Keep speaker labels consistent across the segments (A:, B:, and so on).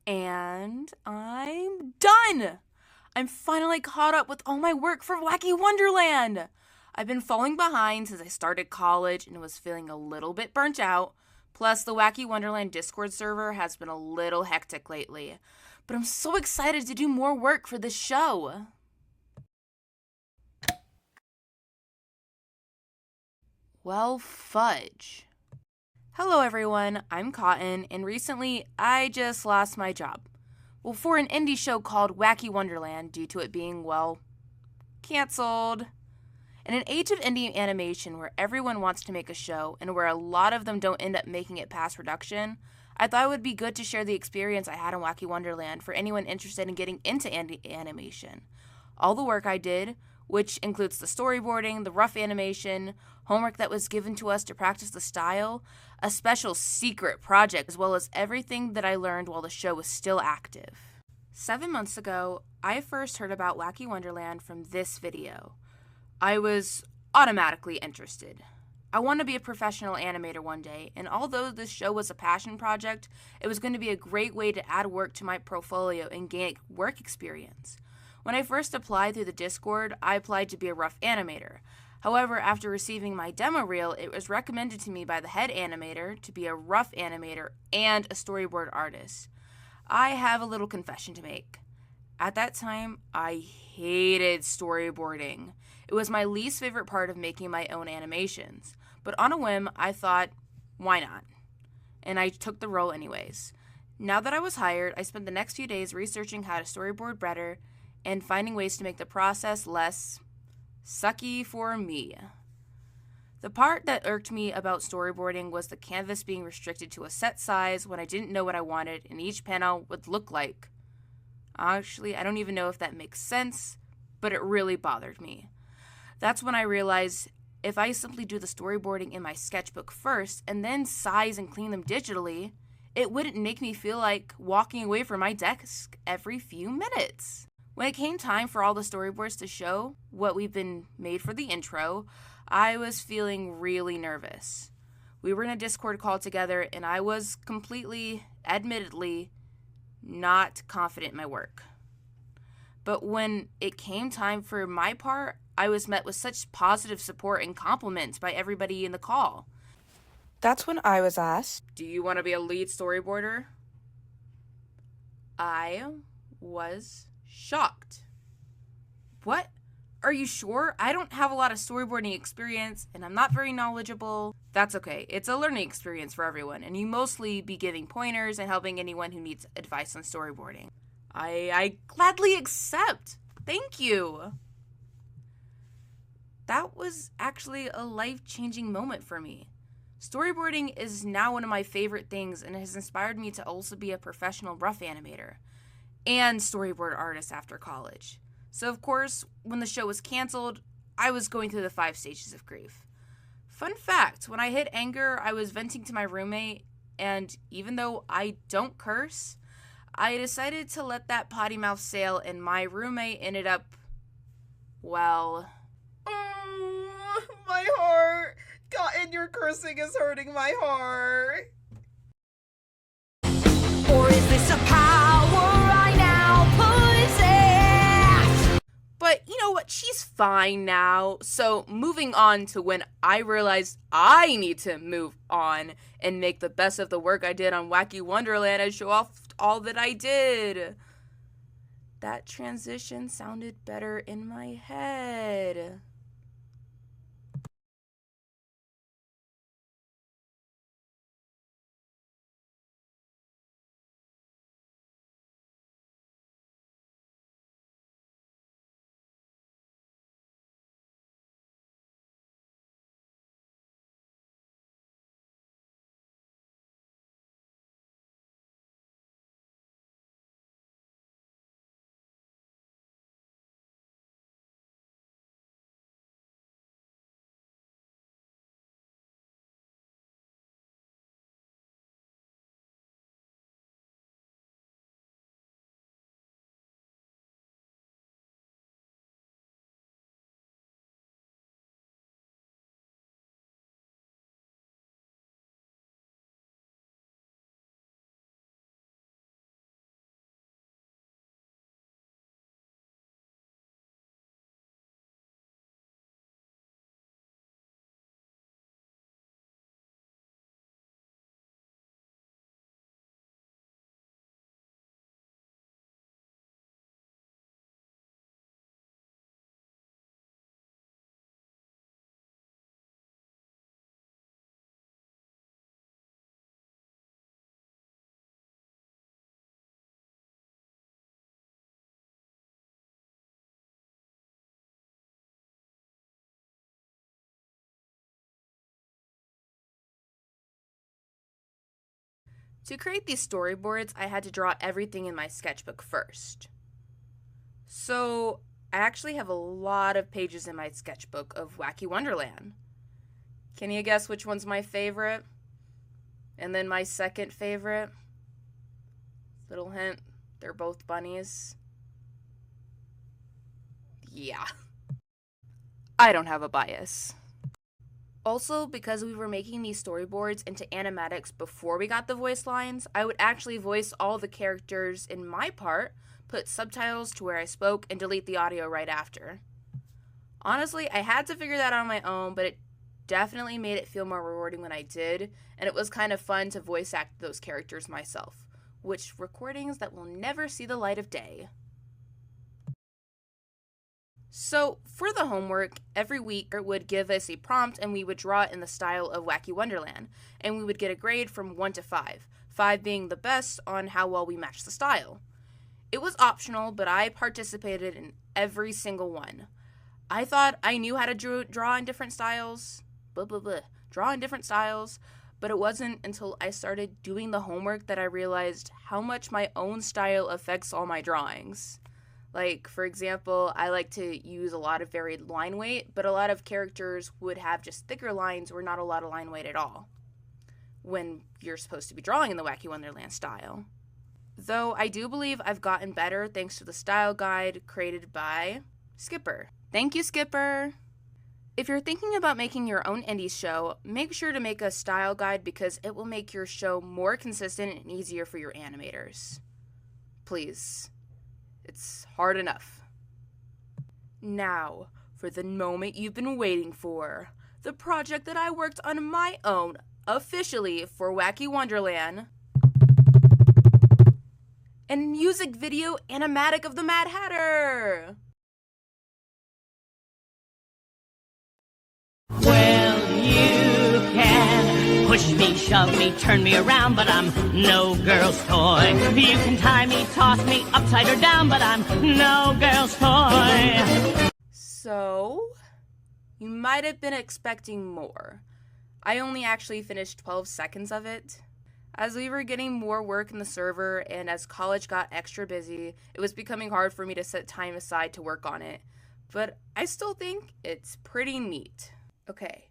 A: And I'm done! I'm finally caught up with all my work for Wacky Wonderland! I've been falling behind since I started college and was feeling a little bit burnt out. Plus, the Wacky Wonderland Discord server has been a little hectic lately. But I'm so excited to do more work for this show! Well, fudge. Hello everyone, I'm Cotton, and recently I just lost my job. Well, for an indie show called Wacky Wonderland due to it being, well, canceled. In an age of indie animation where everyone wants to make a show and where a lot of them don't end up making it past production, I thought it would be good to share the experience I had in Wacky Wonderland for anyone interested in getting into animation. All the work I did, which includes the storyboarding, the rough animation, homework that was given to us to practice the style, a special secret project, as well as everything that I learned while the show was still active. 7 months ago, I first heard about Wacky Wonderland from this video. I was automatically interested. I want to be a professional animator one day, and although this show was a passion project, it was going to be a great way to add work to my portfolio and gain work experience. When I first applied through the Discord, I applied to be a rough animator. However, after receiving my demo reel, it was recommended to me by the head animator to be a rough animator and a storyboard artist. I have a little confession to make. At that time, I hated storyboarding. It was my least favorite part of making my own animations. But on a whim, I thought, why not? And I took the role anyways. Now that I was hired, I spent the next few days researching how to storyboard better and finding ways to make the process less sucky for me. The part that irked me about storyboarding was the canvas being restricted to a set size when I didn't know what I wanted and each panel would look like. Actually, I don't even know if that makes sense, but it really bothered me. That's when I realized if I simply do the storyboarding in my sketchbook first and then size and clean them digitally, it wouldn't make me feel like walking away from my desk every few minutes. When it came time for all the storyboards to show what we've been made for the intro, I was feeling really nervous. We were in a Discord call together and I was completely, admittedly, not confident in my work. But when it came time for my part, I was met with such positive support and compliments by everybody in the call. That's when I was asked, "Do you want to be a lead storyboarder?" I was shocked. What? Are you sure? I don't have a lot of storyboarding experience and I'm not very knowledgeable. That's okay. It's a learning experience for everyone, and you mostly be giving pointers and helping anyone who needs advice on storyboarding. I gladly accept. Thank you. That was actually a life-changing moment for me. Storyboarding is now one of my favorite things and has inspired me to also be a professional rough animator and storyboard artist after college. So, of course, when the show was canceled, I was going through the 5 stages of grief. Fun fact, when I hit anger, I was venting to my roommate, and even though I don't curse, I decided to let that potty mouth sail, and my roommate ended up, well...
B: Oh, my heart. Cotton, your cursing is hurting my heart.
C: Or is this a power I now possess?
A: But you know what? She's fine now. So moving on to when I realized I need to move on and make the best of the work I did on Wacky Wonderland and show off all that I did. That transition sounded better in my head. To create these storyboards, I had to draw everything in my sketchbook first. So, I actually have a lot of pages in my sketchbook of Wacky Wonderland. Can you guess which one's my favorite? And then my second favorite? Little hint, they're both bunnies. Yeah. I don't have a bias. Also, because we were making these storyboards into animatics before we got the voice lines, I would actually voice all the characters in my part, put subtitles to where I spoke, and delete the audio right after. Honestly, I had to figure that out on my own, but it definitely made it feel more rewarding when I did, and it was kind of fun to voice act those characters myself, which recordings that will never see the light of day. So, for the homework, every week it would give us a prompt and we would draw it in the style of Wacky Wonderland, and we would get a grade from 1 to 5, 5 being the best on how well we matched the style. It was optional, but I participated in every single one. I thought I knew how to draw in different styles, draw in different styles, but it wasn't until I started doing the homework that I realized how much my own style affects all my drawings. Like, for example, I like to use a lot of varied line weight, but a lot of characters would have just thicker lines or not a lot of line weight at all, when you're supposed to be drawing in the Wacky Wonderland style. Though I do believe I've gotten better thanks to the style guide created by Skipper. Thank you, Skipper! If you're thinking about making your own indie show, make sure to make a style guide because it will make your show more consistent and easier for your animators. Please. It's hard enough. Now, for the moment you've been waiting for. The project that I worked on my own, officially for Wacky Wonderland. And music video animatic of the Mad Hatter!
C: Well, you can push me, shove me, turn me around, but I'm no girl's toy. You can tie me, toss me upside or down, but I'm no girl's toy.
A: So, you might have been expecting more. I only actually finished 12 seconds of it. As we were getting more work in the server and as college got extra busy, it was becoming hard for me to set time aside to work on it. But I still think it's pretty neat. Okay,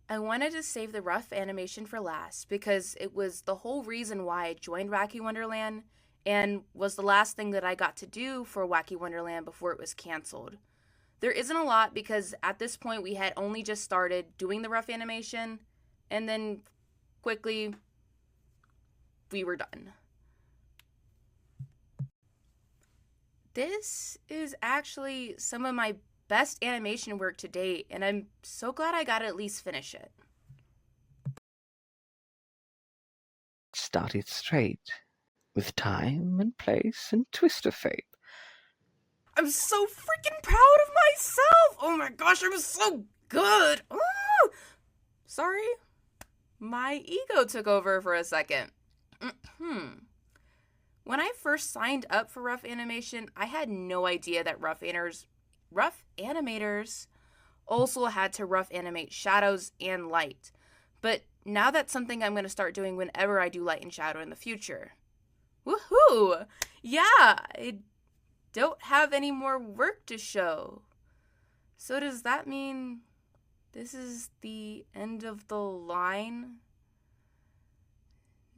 A: I wanted to save the rough animation for last because it was the whole reason why I joined Wacky Wonderland and was the last thing that I got to do for Wacky Wonderland before it was canceled. There isn't a lot because at this point we had only just started doing the rough animation and then quickly we were done. This is actually some of my best animation work to date, and I'm so glad I got to at least finish it.
D: Started straight, with time and place and twist of fate.
A: I'm so freaking proud of myself! Oh my gosh, I'm so good! Ooh! Sorry, my ego took over for a second. When I first signed up for rough animation, I had no idea that rough animators also had to rough animate shadows and light. But now that's something I'm going to start doing whenever I do light and shadow in the future. Woohoo! Yeah, I don't have any more work to show. So does that mean this is the end of the line?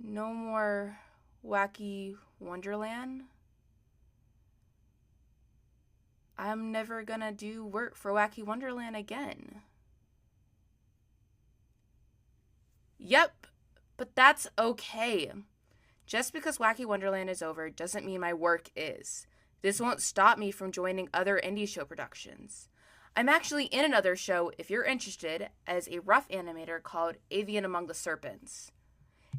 A: No more Wacky Wonderland? I'm never gonna do work for Wacky Wonderland again. Yep, but that's okay. Just because Wacky Wonderland is over doesn't mean my work is. This won't stop me from joining other indie show productions. I'm actually in another show, if you're interested, as a rough animator called Avion Among the Serpants.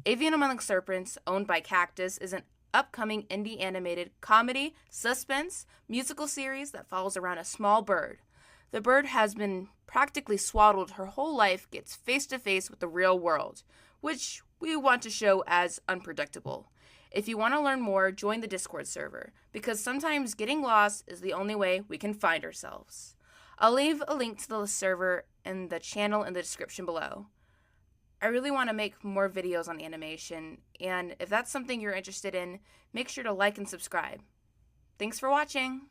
A: Avion Among the Serpants, owned by Cactus, is an upcoming indie animated comedy, suspense, musical series that follows around a small bird. The bird has been practically swaddled her whole life, gets face to face with the real world, which we want to show as unpredictable. If you want to learn more, join the Discord server, because sometimes getting lost is the only way we can find ourselves. I'll leave a link to the server and the channel in the description below. I really want to make more videos on animation, and if that's something you're interested in, make sure to like and subscribe. Thanks for watching!